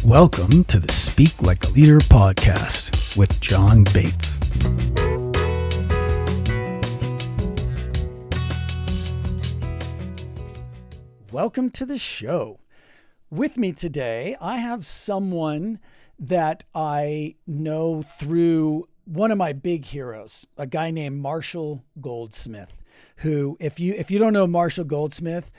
Welcome to the Speak Like a Leader podcast with John Bates. Welcome to the show. With me today, I have someone that I know through one of my big heroes, a guy named Marshall Goldsmith, who, if you don't know Marshall Goldsmith,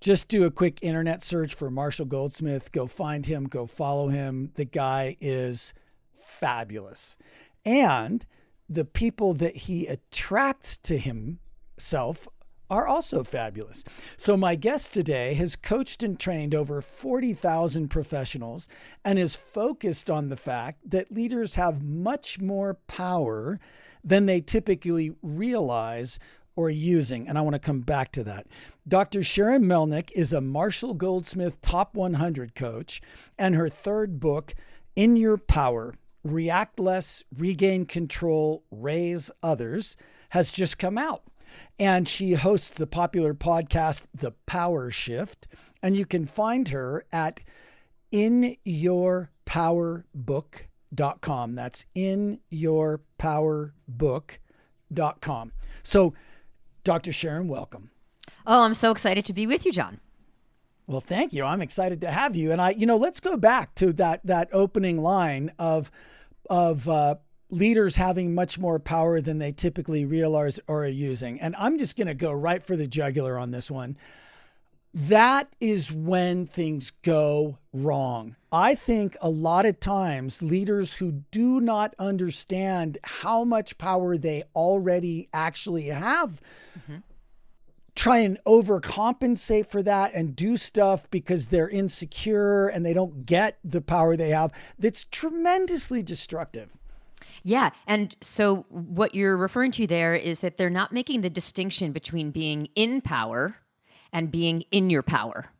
just do a quick internet search for Marshall Goldsmith. Go find him. Go follow him. The guy is fabulous. And the people that he attracts to himself are also fabulous. So my guest today has coached and trained over 40,000 professionals and is focused on the fact that leaders have much more power than they typically realize or using. And I want to come back to that. Dr. Sharon Melnick is a Marshall Goldsmith Top 100 coach, and her third book, In Your Power, React Less, Regain Control, Raise Others, has just come out. And she hosts the popular podcast, The Power Shift, and you can find her at inyourpowerbook.com. That's inyourpowerbook.com. So, Dr. Sharon, welcome. Oh, I'm so excited to be with you, John. Well, thank you. I'm excited to have you. And let's go back to that opening line of leaders having much more power than they typically realize or are using. And I'm just going to go right for the jugular on this one. That is when things go wrong. I think a lot of times leaders who do not understand how much power they already actually have try and overcompensate for that and do stuff because they're insecure and they don't get the power they have. That's tremendously destructive. Yeah. And so what you're referring to there is that they're not making the distinction between being in power and being in your power,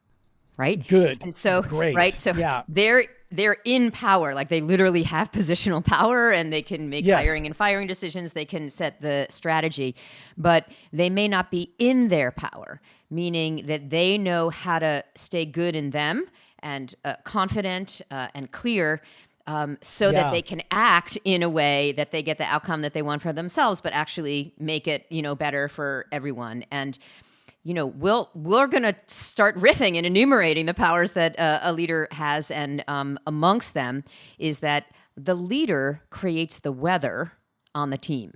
right? Good. And so, great. Right. So yeah. they're in power, like they literally have positional power and they can make hiring and firing decisions. They can set the strategy, but they may not be in their power, meaning that they know how to stay good in them and confident and clear so that they can act in a way that they get the outcome that they want for themselves, but actually make it, better for everyone. And we're going to start riffing and enumerating the powers that a leader has. And amongst them is that the leader creates the weather on the team.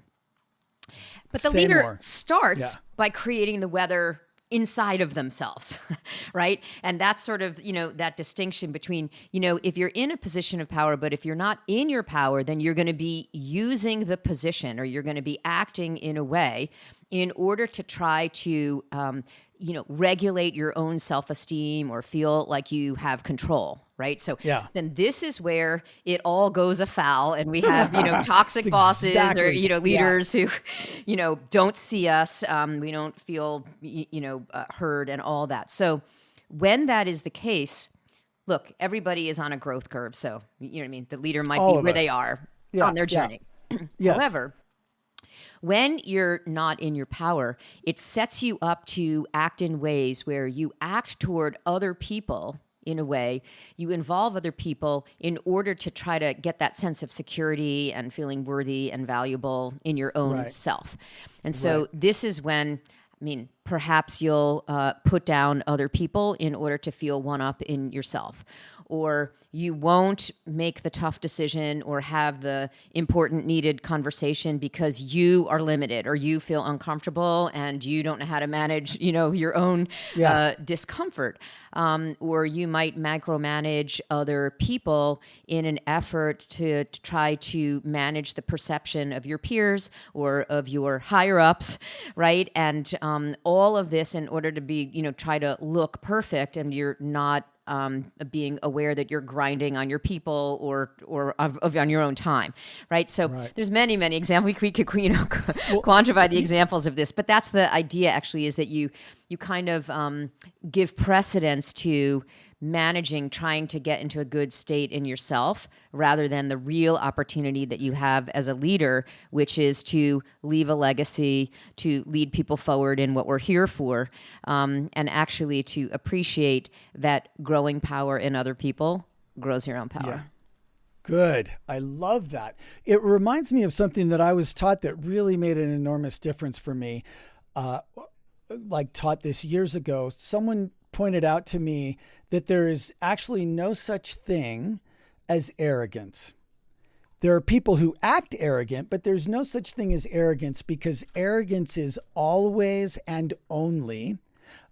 But the leader starts by creating the weather inside of themselves, right? And that's sort of, that distinction between, if you're in a position of power, but if you're not in your power, then you're going to be using the position or you're going to be acting in a way in order to try to, regulate your own self-esteem or feel like you have control, right? So then this is where it all goes afoul and we have, toxic bosses or, leaders who, don't see us. We don't feel, heard and all that. So when that is the case, look, everybody is on a growth curve. So, the leader might be where they are on their journey. Yes. However, when you're not in your power, it sets you up to act in ways where you act toward other people in a way, you involve other people in order to try to get that sense of security and feeling worthy and valuable in your own self. And so this is when, perhaps you'll put down other people in order to feel one up in yourself. Or you won't make the tough decision or have the important needed conversation because you are limited or you feel uncomfortable and you don't know how to manage, your own discomfort. Or you might micromanage other people in an effort to try to manage the perception of your peers or of your higher ups, right? And all of this in order to be, try to look perfect and you're not being aware that you're grinding on your people or on your own time, right? So there's many examples. We could quantify the examples of this, but that's the idea. Actually, is that you kind of give precedence to managing, trying to get into a good state in yourself rather than the real opportunity that you have as a leader, which is to leave a legacy, to lead people forward in what we're here for, and actually to appreciate that growing power in other people grows your own power. Yeah. Good. I love that. It reminds me of something that I was taught that really made an enormous difference for me. Like taught this years ago. Someone pointed out to me that there is actually no such thing as arrogance. There are people who act arrogant, but there's no such thing as arrogance, because arrogance is always and only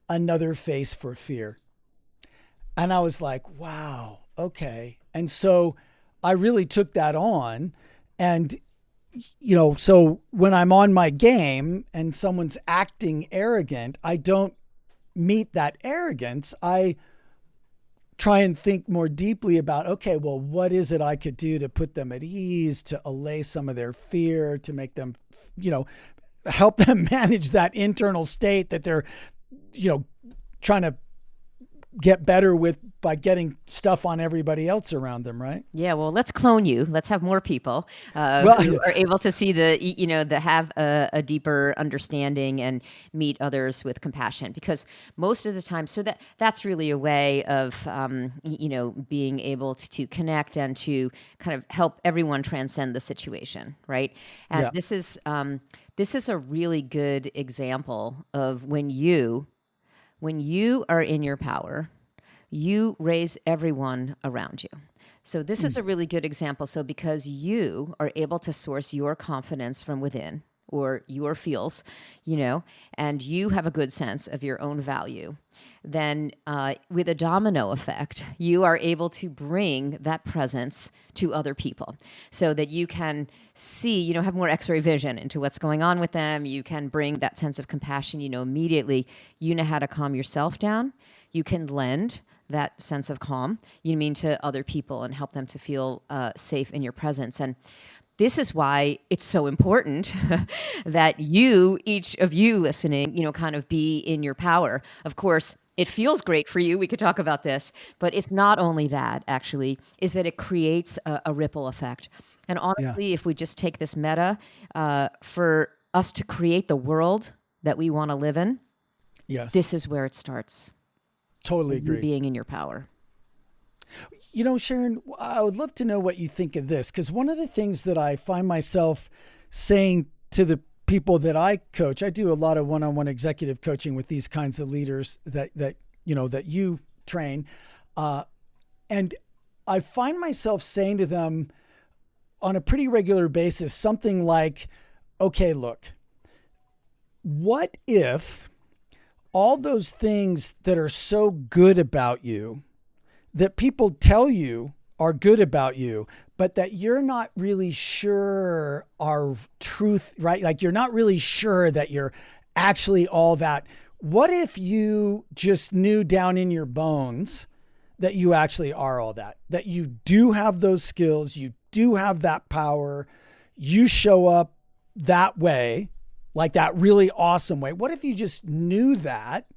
another face for fear. And I was like, wow, okay. And so I really took that on. And, so when I'm on my game and someone's acting arrogant, I don't meet that arrogance. I try and think more deeply about, okay, well, what is it I could do to put them at ease, to allay some of their fear, to make them, help them manage that internal state that they're, trying to get better with by getting stuff on everybody else around them, right? Yeah, well, let's clone you. Let's have more people who are able to see that have a deeper understanding and meet others with compassion. Because most of the time, so that's really a way of, being able to connect and to kind of help everyone transcend the situation, right? And this is a really good example of when you are in your power, you raise everyone around you. So this is a really good example. So because you are able to source your confidence from within, or your feels, and you have a good sense of your own value, then with a domino effect, you are able to bring that presence to other people so that you can see, have more X-ray vision into what's going on with them. You can bring that sense of compassion, immediately. You know how to calm yourself down. You can lend that sense of calm, to other people and help them to feel safe in your presence. And this is why it's so important that each of you listening, kind of be in your power. Of course, it feels great for you. We could talk about this, but it's not only that, actually, is that it creates a ripple effect. And honestly, if we just take this meta, for us to create the world that we want to live in, this is where it starts. Totally agree. Being in your power. Sharon, I would love to know what you think of this, because one of the things that I find myself saying to the people that I coach, I do a lot of one-on-one executive coaching with these kinds of leaders that you train. And I find myself saying to them on a pretty regular basis, something like, okay, look, what if all those things that are so good about you, that people tell you are good about you, but that you're not really sure are truth, right? Like you're not really sure that you're actually all that. What if you just knew down in your bones that you actually are all that, that you do have those skills, you do have that power, you show up that way, like that really awesome way? What if you just knew that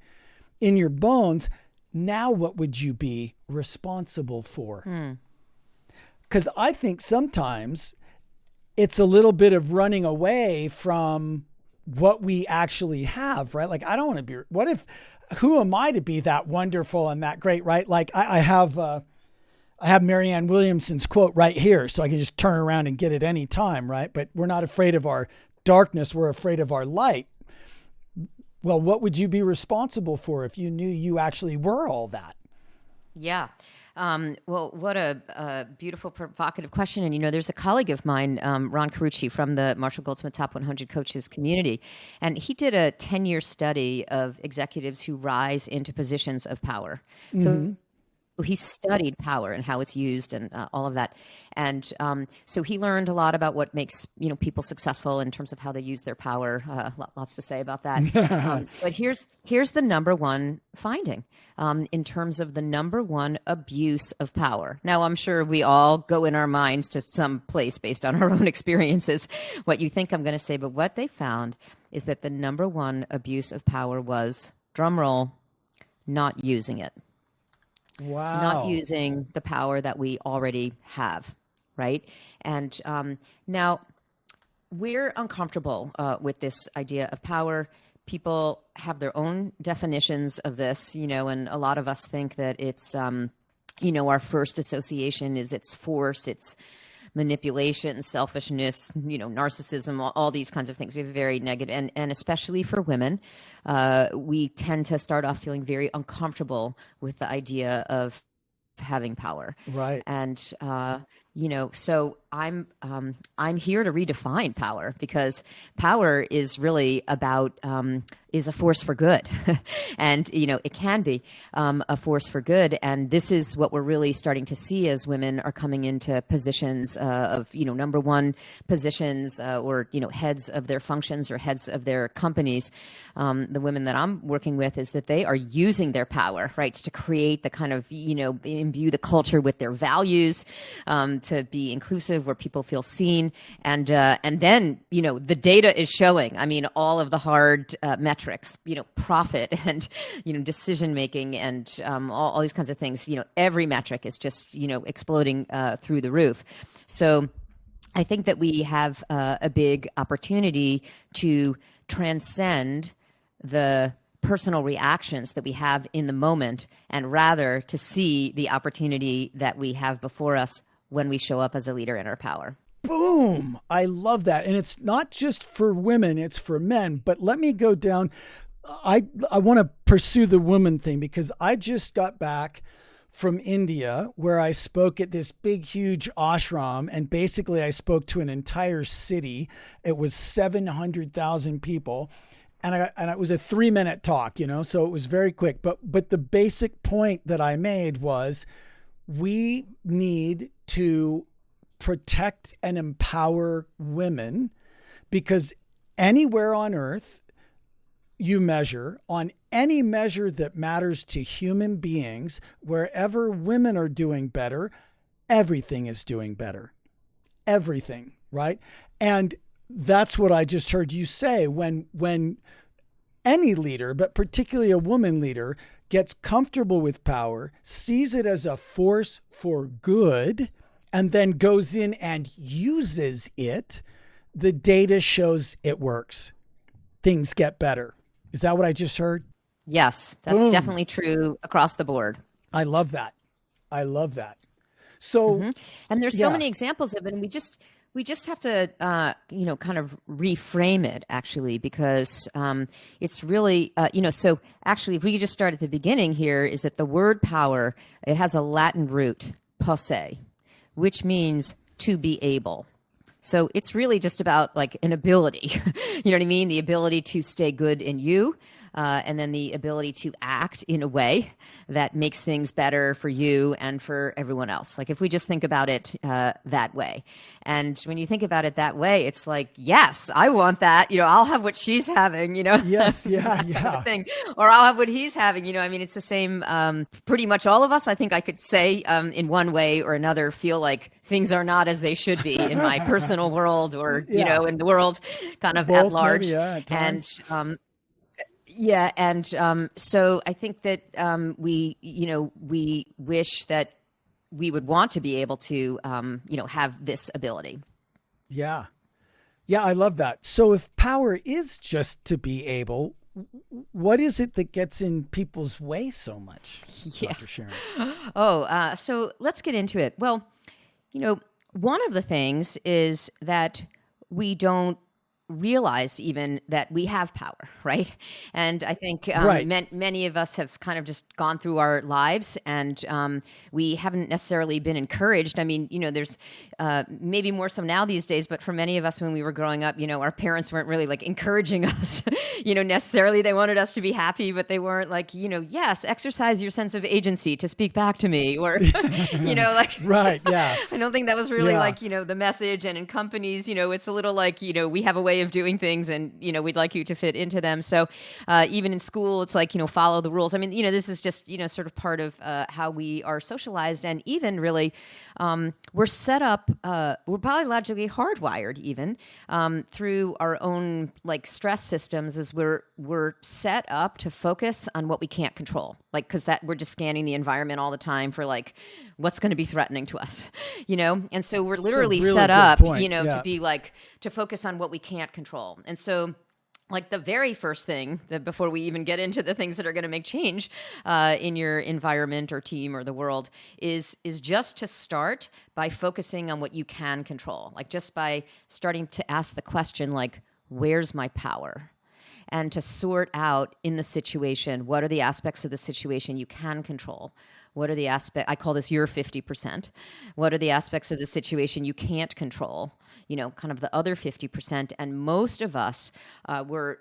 in your bones? Now, what would you be responsible for? Because I think sometimes it's a little bit of running away from what we actually have, right? Like, I don't want to be, who am I to be that wonderful and that great, right? Like I have Marianne Williamson's quote right here, so I can just turn around and get it any time, right? But we're not afraid of our darkness, we're afraid of our light. Well, what would you be responsible for if you knew you actually were all that? Yeah. Well, what a beautiful, provocative question. And, there's a colleague of mine, Ron Carucci from the Marshall Goldsmith Top 100 Coaches community, and he did a 10-year study of executives who rise into positions of power. So he studied power and how it's used and all of that. And so he learned a lot about what makes, people successful in terms of how they use their power. Lots to say about that. But here's the number one finding in terms of the number one abuse of power. Now, I'm sure we all go in our minds to some place based on our own experiences, what you think I'm going to say. But what they found is that the number one abuse of power was, drum roll, not using it. Wow. Not using the power that we already have, right? And now we're uncomfortable with this idea of power. People have their own definitions of this, and a lot of us think that it's our first association is its force, its manipulation, selfishness, narcissism, all these kinds of things. We have very negative, and especially for women, we tend to start off feeling very uncomfortable with the idea of having power. Right. And so I'm here to redefine power, because power is really about is a force for good. And it can be a force for good, and this is what we're really starting to see as women are coming into positions of number one positions, or heads of their functions or heads of their companies. The women that I'm working with is that they are using their power, right, to create the kind of imbue the culture with their values, to be inclusive, where people feel seen, and then the data is showing. I mean, all of the hard metrics, profit and decision making, and all these kinds of things. Every metric is just exploding through the roof. So I think that we have a big opportunity to transcend the personal reactions that we have in the moment, and rather to see the opportunity that we have before us when we show up as a leader in our power. Boom. I love that. And it's not just for women, it's for men. But let me go down. I want to pursue the woman thing, because I just got back from India, where I spoke at this big, huge ashram. And basically I spoke to an entire city. It was 700,000 people. And it was a 3-minute talk, so it was very quick. But the basic point that I made was, we need to protect and empower women, because anywhere on earth you measure, on any measure that matters to human beings, wherever women are doing better, everything is doing better. Everything, right? And that's what I just heard you say. When any leader, but particularly a woman leader, gets comfortable with power, sees it as a force for good, and then goes in and uses it, the data shows it works. Things get better. Is that what I just heard? Yes, that's Boom. definitely true across the board. I love that. I love that. So, and there's so many examples of it, and we just have to, kind of reframe it, actually, because it's really, so actually, if we could just start at the beginning here, is that the word power, it has a Latin root, posse, which means to be able. So it's really just about like an ability, you know what I mean? The ability to stay good in you, and then the ability to act in a way that makes things better for you and for everyone else. Like if we just think about it that way. And when you think about it that way, it's like, yes, I want that. I'll have what she's having, Yes, yeah. thing. Or I'll have what he's having. I mean, it's the same. Pretty much all of us, I think I could say in one way or another, feel like things are not as they should be in my personal world, or, in the world kind of Both, at large. maybe, at times. So I think that we wish that we would want to be able to, have this ability. Yeah. Yeah, I love that. So if power is just to be able, what is it that gets in people's way so much, Dr. Sharon? So let's get into it. Well, one of the things is that we don't realize even that we have power, right? And I think many of us have kind of just gone through our lives, and we haven't necessarily been encouraged. I mean, there's maybe more so now these days, but for many of us when we were growing up, our parents weren't really like encouraging us, necessarily. They wanted us to be happy, but they weren't like, yes, exercise your sense of agency to speak back to me, or, Right, yeah. I don't think that was really like, the message. And in companies, it's a little like, we have a way of doing things, and we'd like you to fit into them. So even in school, it's like follow the rules. I mean, this is just sort of part of how we are socialized, and even really we're set up. We're biologically hardwired even through our own like stress systems, as we're set up to focus on what we can't control, like because that we're just scanning the environment all the time for like what's going to be threatening to us, and so we're literally really set good up, point. to be like to focus on what we can't control. And so like the very first thing that before we even get into the things that are going to make change in your environment or team or the world is just to start by focusing on what you can control, like just by starting to ask the question, like, where's my power? And to sort out in the situation, what are the aspects of the situation you can control? What are the aspects, I call this your 50%. What are the aspects of the situation you can't control? Kind of the other 50%. And most of us, we're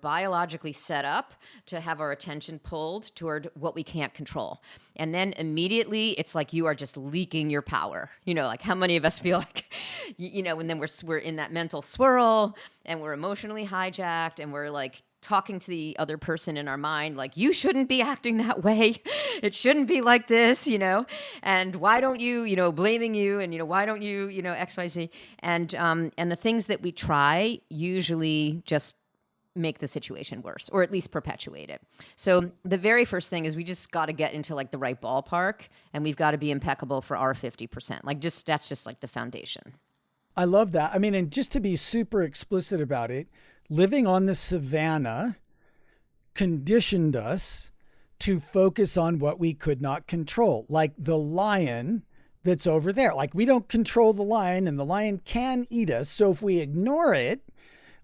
biologically set up to have our attention pulled toward what we can't control. And then immediately it's like you are just leaking your power. Like how many of us feel like, and then we're in that mental swirl and we're emotionally hijacked and we're like talking to the other person in our mind, like, you shouldn't be acting that way. It shouldn't be like this, and why don't you, blaming you, and, why don't you, X, Y, Z. And the things that we try usually just make the situation worse, or at least perpetuate it. So the very first thing is we just got to get into like the right ballpark, and we've got to be impeccable for our 50%. Like that's just like the foundation. I love that. I mean, and just to be super explicit about it, living on the savannah conditioned us to focus on what we could not control, like the lion that's over there. Like we don't control the lion and the lion can eat us. So if we ignore it,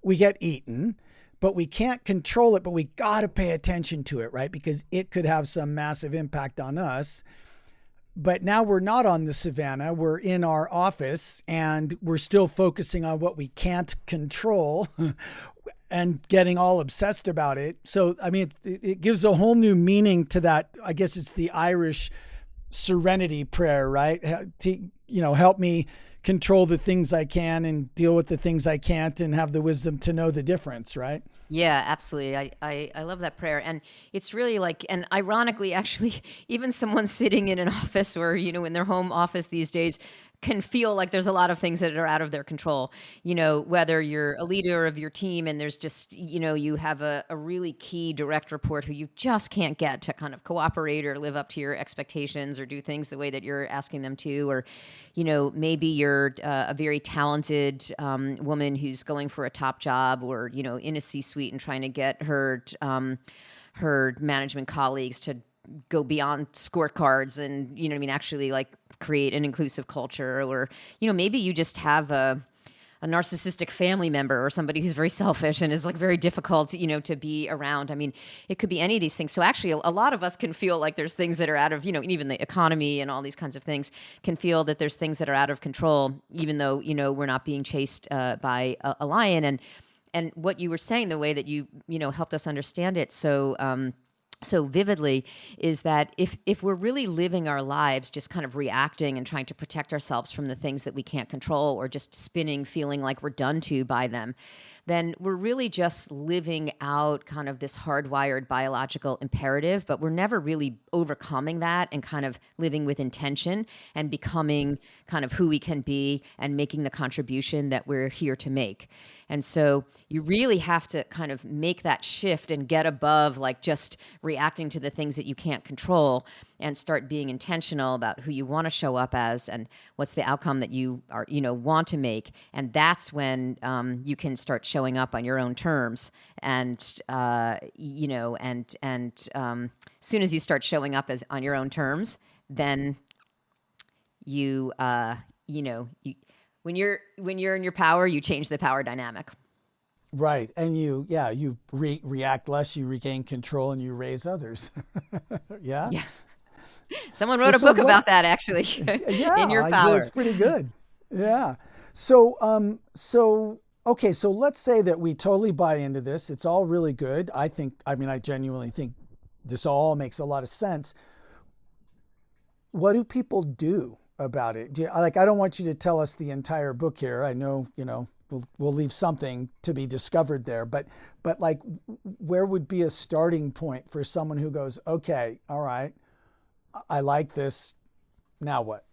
we get eaten, but we can't control it, but we got to pay attention to it, right? Because it could have some massive impact on us. But now we're not on the savannah. We're in our office and we're still focusing on what we can't control and getting all obsessed about it. So, I mean, it gives a whole new meaning to that. I guess it's the Irish serenity prayer, right? Help me control the things I can and deal with the things I can't and have the wisdom to know the difference, right? Yeah, absolutely. I love that prayer. And it's really like, and ironically, actually, even someone sitting in an office or, in their home office these days can feel like there's a lot of things that are out of their control, whether you're a leader of your team and there's just, you have a really key direct report who you just can't get to kind of cooperate or live up to your expectations or do things the way that you're asking them to, or, maybe you're a very talented woman who's going for a top job or, in a C-suite and trying to get her management colleagues to go beyond scorecards and, actually like create an inclusive culture, or, maybe you just have a narcissistic family member or somebody who's very selfish and is like very difficult, to be around. I mean, it could be any of these things. So actually a lot of us can feel like there's things that are out of, even the economy and all these kinds of things can feel that there's things that are out of control, even though, we're not being chased by a lion. And what you were saying, the way that you helped us understand it so vividly is that if we're really living our lives just kind of reacting and trying to protect ourselves from the things that we can't control, or just spinning, feeling like we're done to by them, then we're really just living out kind of this hardwired biological imperative, but we're never really overcoming that and kind of living with intention and becoming kind of who we can be and making the contribution that we're here to make. And so you really have to kind of make that shift and get above like just reacting to the things that you can't control and start being intentional about who you want to show up as and what's the outcome that you are, want to make. And that's when you can start showing up on your own terms. And, as soon as you start showing up as on your own terms, then when you're in your power, you change the power dynamic. Right. And you react less, you regain control, and you raise others. Yeah. Yeah. Someone wrote a book about that, actually. Yeah, In Your I Power. hear it's pretty good. Yeah. So okay, so let's say that we totally buy into this. It's all really good. I genuinely think this all makes a lot of sense. What do people do about it? I don't want you to tell us the entire book here. I know, we'll leave something to be discovered there, but like, where would be a starting point for someone who goes, okay, all right, I like this. Now what?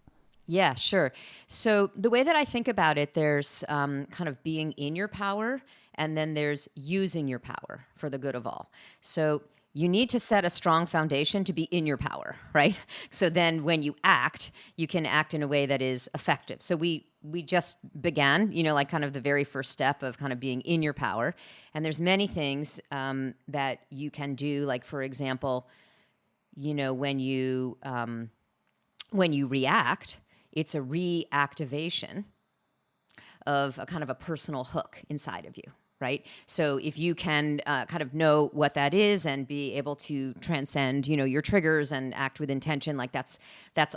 Yeah, sure. So the way that I think about it, there's kind of being in your power, and then there's using your power for the good of all. So you need to set a strong foundation to be in your power, right? So then when you act, you can act in a way that is effective. So we we just began, like kind of the very first step of kind of being in your power. And there's many things that you can do. Like, for example, when you react, it's a reactivation of a kind of a personal hook inside of you, right? So if you can kind of know what that is and be able to transcend, your triggers and act with intention, like that's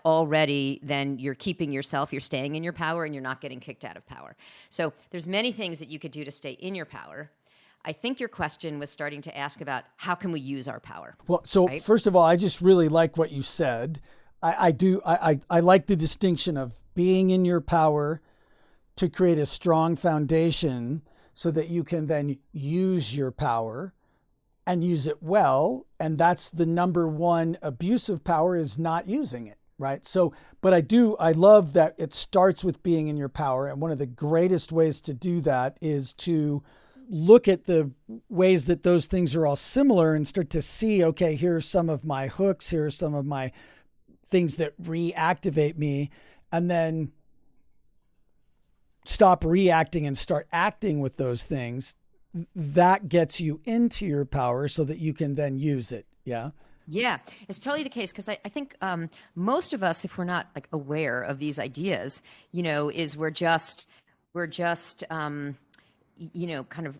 already, then you're keeping yourself, you're staying in your power, and you're not getting kicked out of power. So there's many things that you could do to stay in your power. I think your question was starting to ask about how can we use our power? Well, so right? First of all, I just really like what you said. I like the distinction of being in your power to create a strong foundation so that you can then use your power and use it well. And that's the number one abuse of power, is not using it, right? So, but I love that it starts with being in your power. And one of the greatest ways to do that is to look at the ways that those things are all similar and start to see, okay, here are some of my hooks, here are some of my things that reactivate me, and then stop reacting and start acting with those things. That gets you into your power so that you can then use it. Yeah. Yeah, it's totally the case, because I think most of us, if we're not like aware of these ideas, is we're just kind of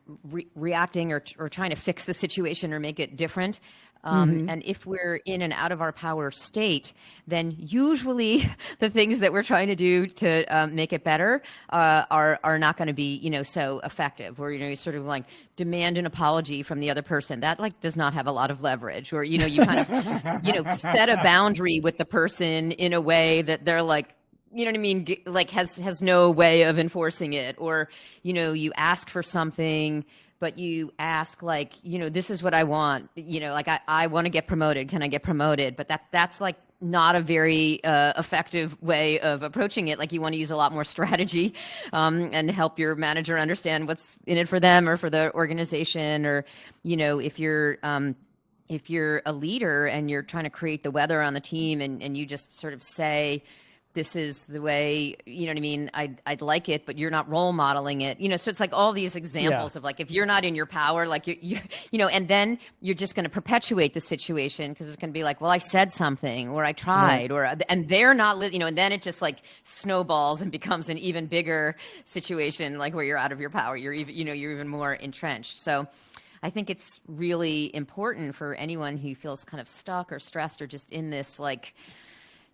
reacting or trying to fix the situation or make it different. And if we're in an out of our power state, then usually the things that we're trying to do to make it better are not going to be, so effective. Or, you sort of like demand an apology from the other person. That like does not have a lot of leverage. Or, you kind of, set a boundary with the person in a way that they're like, you know what I mean? Like has no way of enforcing it. Or, you ask for something, but you ask like, this is what I want, like I want to get promoted. Can I get promoted? But that's like not a very effective way of approaching it. Like you want to use a lot more strategy and help your manager understand what's in it for them or for the organization. Or, if you're a leader and you're trying to create the weather on the team and you just sort of say, this is the way, you know what I mean? I'd like it, but you're not role modeling it. So it's like all these examples of like, if you're not in your power, like you and then you're just going to perpetuate the situation, because it's going to be like, well, I said something, or I tried, and they're not, and then it just like snowballs and becomes an even bigger situation, like where you're out of your power. You're even, you're even more entrenched. So I think it's really important for anyone who feels kind of stuck or stressed or just in this like,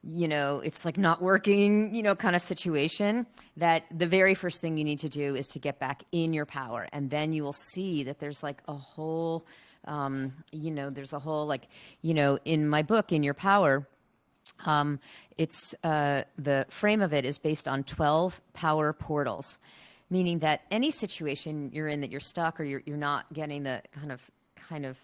it's like not working, kind of situation, that the very first thing you need to do is to get back in your power. And then you will see that there's like a whole, there's a whole like, in my book, In Your Power, it's the frame of it is based on 12 power portals, meaning that any situation you're in that you're stuck or you're not getting the kind of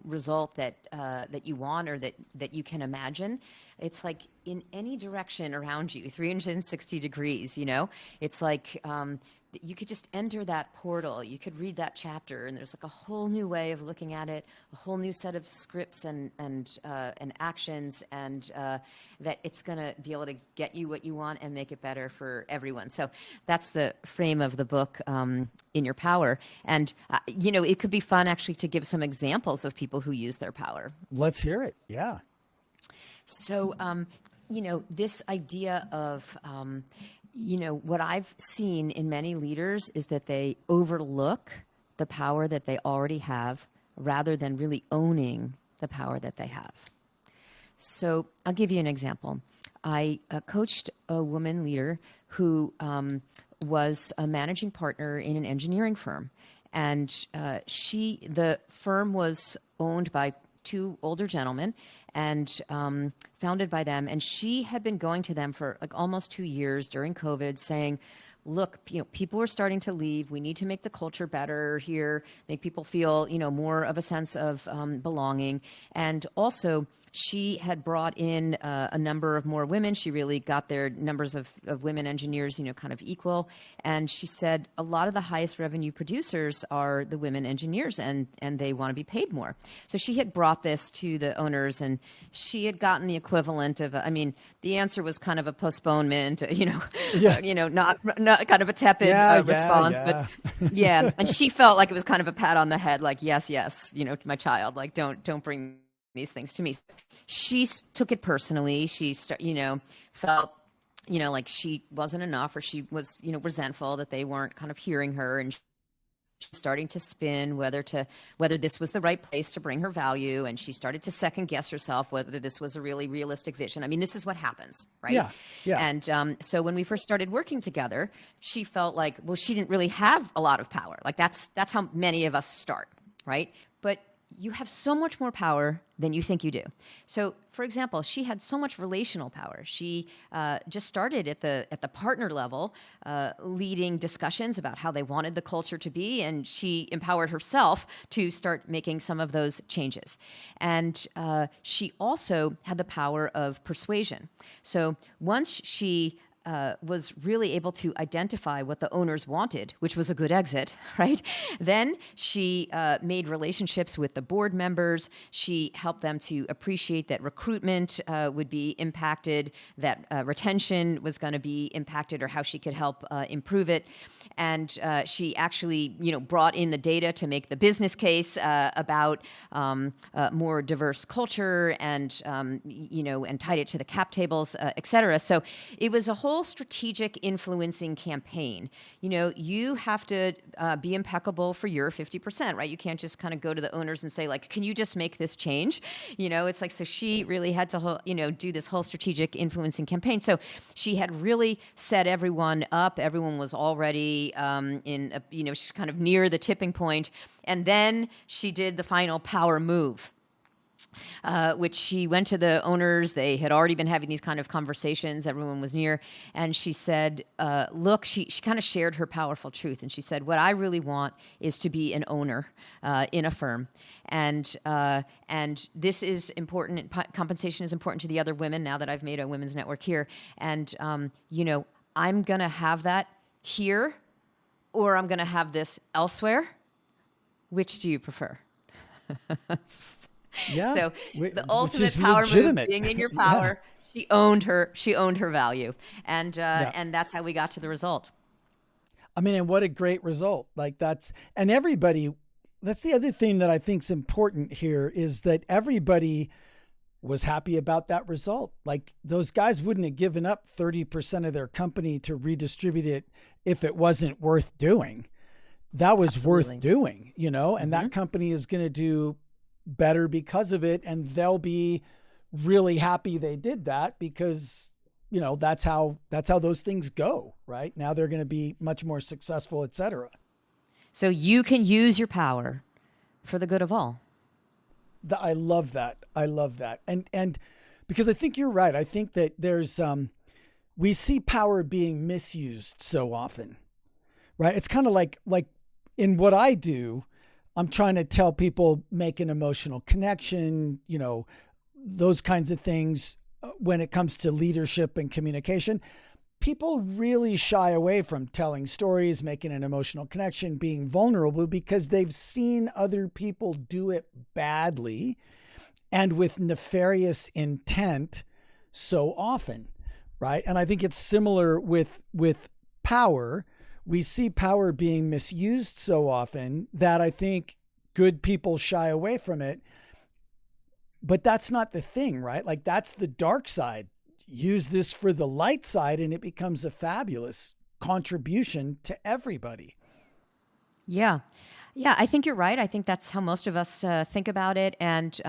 result that you want or that you can imagine. It's like in any direction around you, 360 degrees, it's like you could just enter that portal. You could read that chapter, and there's like a whole new way of looking at it, a whole new set of scripts and actions, and that it's going to be able to get you what you want and make it better for everyone. So that's the frame of the book, In Your Power. And, it could be fun actually to give some examples of people who use their power. Let's hear it. Yeah. So, this idea of, what I've seen in many leaders is that they overlook the power that they already have rather than really owning the power that they have. So I'll give you an example. I coached a woman leader who was a managing partner in an engineering firm. And the firm was owned by two older gentlemen and founded by them. And she had been going to them for like almost 2 years during COVID saying, look, people are starting to leave. We need to make the culture better here, make people feel, more of a sense of belonging. And also, she had brought in a number of more women. She really got their numbers of women engineers, kind of equal. And she said a lot of the highest revenue producers are the women engineers, and they want to be paid more. So she had brought this to the owners, and she had gotten the equivalent of, the answer was kind of a postponement, Yeah. not kind of a tepid response, Yeah. but yeah. And she felt like it was kind of a pat on the head, like, yes, yes, to my child, like, don't bring these things to me. She took it personally. She, felt, like she wasn't enough, or she was, resentful that they weren't kind of hearing her, and starting to spin whether this was the right place to bring her value, and she started to second guess herself whether this was a really realistic vision. I mean, this is what happens, right? Yeah. And so when we first started working together, she felt like, well, she didn't really have a lot of power. Like that's how many of us start, right? But you have so much more power than you think you do. So, for example, she had so much relational power. She just started at the partner level, leading discussions about how they wanted the culture to be, and she empowered herself to start making some of those changes. And she also had the power of persuasion. So once she was really able to identify what the owners wanted, which was a good exit, right? Then she made relationships with the board members. She helped them to appreciate that recruitment would be impacted, that retention was going to be impacted, or how she could help improve it. And she actually, brought in the data to make the business case about more diverse culture, and and tied it to the cap tables, et cetera. So it was a whole strategic influencing campaign. You have to be impeccable for your 50%, right? You can't just kind of go to the owners and say, like, can you just make this change? It's like, so she really had to, do this whole strategic influencing campaign. So she had really set everyone up. Everyone was already she's kind of near the tipping point. And then she did the final power move, which she went to the owners. They had already been having these kind of conversations. Everyone was near. And she said, look, she kind of shared her powerful truth. And she said, what I really want is to be an owner in a firm. And this is important. Compensation is important to the other women now that I've made a women's network here. And, I'm going to have that here, or I'm going to have this elsewhere. Which do you prefer? Yeah. So Which the ultimate is power legitimate. move, being in your Yeah. power, she owned her value, and Yeah. and that's how we got to the result. I mean, and what a great result. Like that's the other thing that I think is important here, is that everybody was happy about that result. Like those guys wouldn't have given up 30% of their company to redistribute it if it wasn't worth doing. That was Absolutely. worth doing, and that company is going to do better because of it. And they'll be really happy they did that, because, that's how those things go, right? Now they're going to be much more successful, et cetera. So you can use your power for the good of all. I love that. I love that. And because I think you're right. I think that there's, we see power being misused so often, right? It's kind of like in what I do, I'm trying to tell people, make an emotional connection, those kinds of things. When it comes to leadership and communication, people really shy away from telling stories, making an emotional connection, being vulnerable, because they've seen other people do it badly and with nefarious intent so often, right? And I think it's similar with power. We see power being misused so often that I think good people shy away from it. But that's not the thing, right? Like that's the dark side. Use this for the light side and it becomes a fabulous contribution to everybody. Yeah. Yeah, I think you're right. I think that's how most of us think about it. And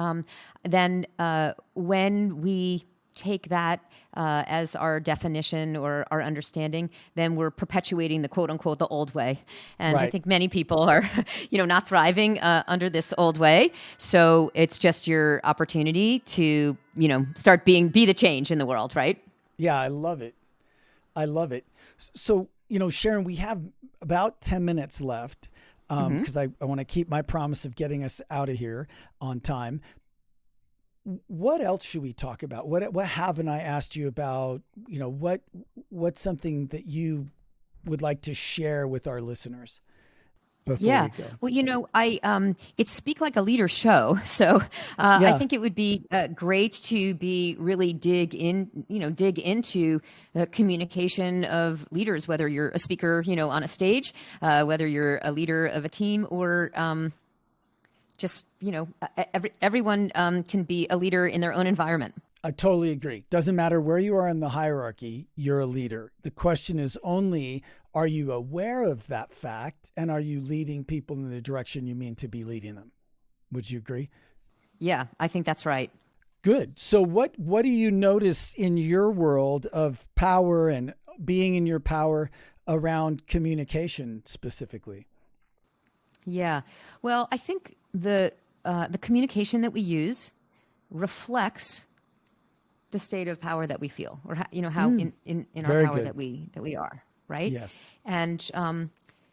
then when we take that as our definition or our understanding, then we're perpetuating the quote unquote the old way. And I Right. think many people are, not thriving under this old way. So it's just your opportunity to, start be the change in the world, right? Yeah, I love it. I love it. So, Sharon, we have about 10 minutes left, because I want to keep my promise of getting us out of here on time. What else should we talk about? What haven't I asked you about? What's something that you would like to share with our listeners? before Yeah. we go? Well, it's Speak Like a Leader show. So I Yeah. think it would be great to be really dig into the communication of leaders, whether you're a speaker, on a stage, whether you're a leader of a team, or just, everyone can be a leader in their own environment. I totally agree. Doesn't matter where you are in the hierarchy, you're a leader. The question is only, are you aware of that fact, and are you leading people in the direction you mean to be leading them? Would you agree? Yeah, I think that's right. Good. So what do you notice in your world of power and being in your power around communication specifically? Yeah. Well, I think the communication that we use reflects the state of power that we feel, or how in our Very power good. that we are, right? Yes. And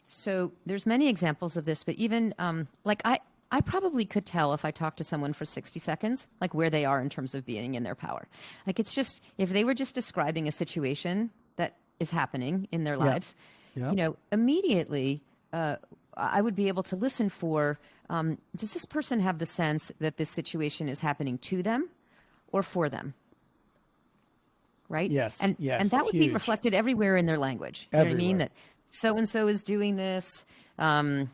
so there's many examples of this, but even like I probably could tell if I talked to someone for 60 seconds, like where they are in terms of being in their power. Like it's just, if they were just describing a situation that is happening in their Yeah. lives, Yeah. immediately I would be able to listen for, does this person have the sense that this situation is happening to them or for them? Right? Yes. And Yes. that would be Huge. reflected everywhere in their language. You know what I mean? Everywhere. That so and so is doing this, and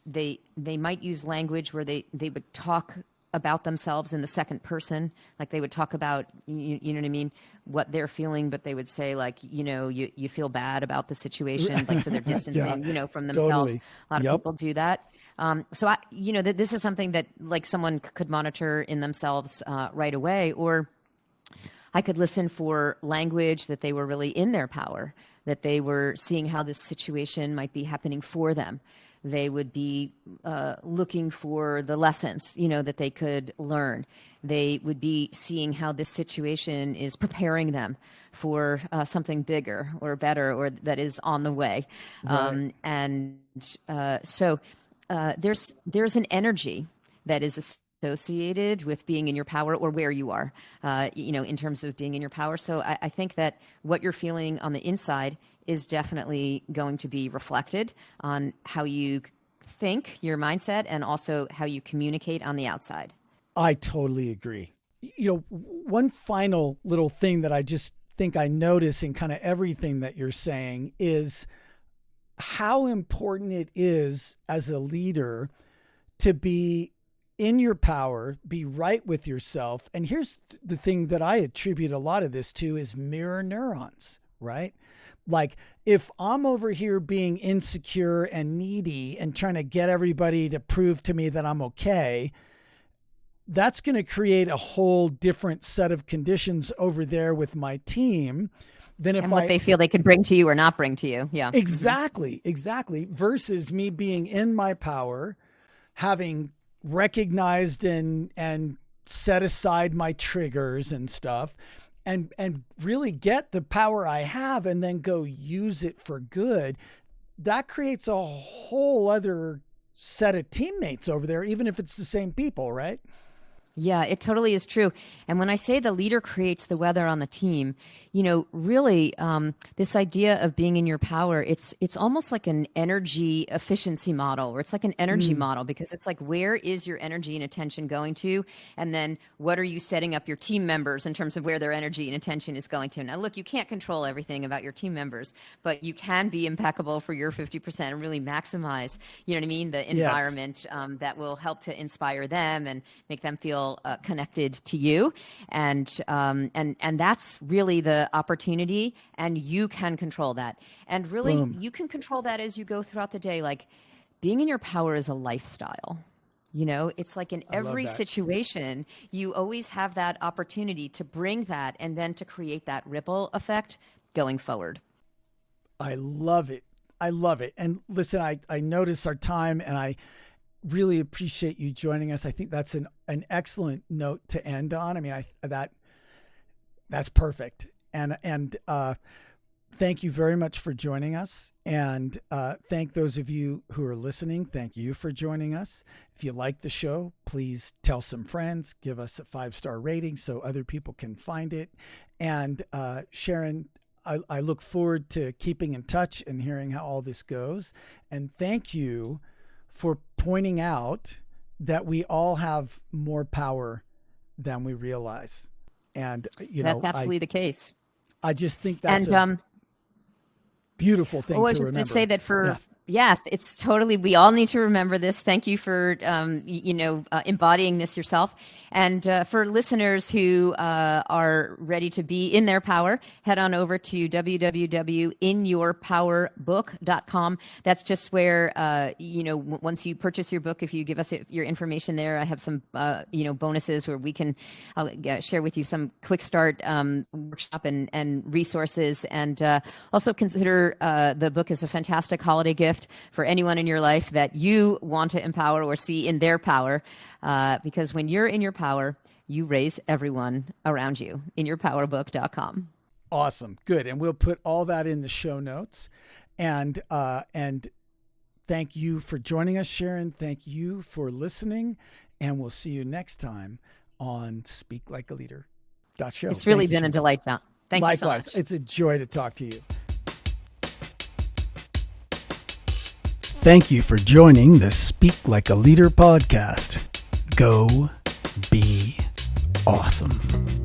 they might use language where they would talk about themselves in the second person, like they would talk about you know what I mean, what they're feeling, but they would say like, you feel bad about the situation, like so they're Yeah. distancing, from themselves. Totally. A lot of Yep. people do that. So this is something that like someone could monitor in themselves right away, or I could listen for language that they were really in their power, that they were seeing how this situation might be happening for them. They would be looking for the lessons, that they could learn. They would be seeing how this situation is preparing them for something bigger or better, or that is on the way. Right. There's an energy that is associated with being in your power, or where you are, in terms of being in your power. So I think that what you're feeling on the inside is definitely going to be reflected on how you think, your mindset, and also how you communicate on the outside. I totally agree. One final little thing that I just think I notice in kind of everything that you're saying is how important it is as a leader to be in your power, be right with yourself. And here's the thing that I attribute a lot of this to is mirror neurons, right? Like if I'm over here being insecure and needy and trying to get everybody to prove to me that I'm okay, that's going to create a whole different set of conditions over there with my team than if And what they feel they can bring to you or not bring to you. Yeah. Exactly. Versus me being in my power, having recognized and set aside my triggers and stuff, and really get the power I have and then go use it for good. That creates a whole other set of teammates over there, even if it's the same people, right? Yeah, it totally is true. And when I say the leader creates the weather on the team, really, this idea of being in your power, it's almost like an energy efficiency model, or it's like an energy model, because it's like, where is your energy and attention going to? And then what are you setting up your team members in terms of where their energy and attention is going to? Now, look, you can't control everything about your team members, but you can be impeccable for your 50% and really maximize, you know what I mean, the environment that will help to inspire them and make them feel connected to you, and that's really the opportunity, and you can control that, and really Boom. you can control that as you go throughout the day. Like being in your power is a lifestyle. It's like in every situation, you always have that opportunity to bring that and then to create that ripple effect going forward. I love it. And listen, I notice our time, and I really appreciate you joining us. I think that's an excellent note to end on. I mean, that's perfect. And thank you very much for joining us. And thank those of you who are listening. Thank you for joining us. If you like the show, please tell some friends, give us a 5-star rating so other people can find it. And Sharon, I look forward to keeping in touch and hearing how all this goes. And thank you for pointing out that we all have more power than we realize. And, That's absolutely the case. I just think that's And beautiful thing I was to just going remember. to say that it's totally, we all need to remember this. Thank you for, embodying this yourself. And for listeners who are ready to be in their power, head on over to www.inyourpowerbook.com. That's just where, once you purchase your book, if you give us your information there, I have some, bonuses where I'll share with you some quick start workshop and resources. And also consider the book as a fantastic holiday gift for anyone in your life that you want to empower or see in their power. Because when you're in your power, you raise everyone around you. InYourPowerBook.com. Awesome. Good. And we'll put all that in the show notes. And thank you for joining us, Sharon. Thank you for listening. And we'll see you next time on Speak Like a Leader. Show. It's really been a delight, John. Thank you so much. Likewise. It's a joy to talk to you. Thank you for joining the Speak Like a Leader podcast. Go be awesome.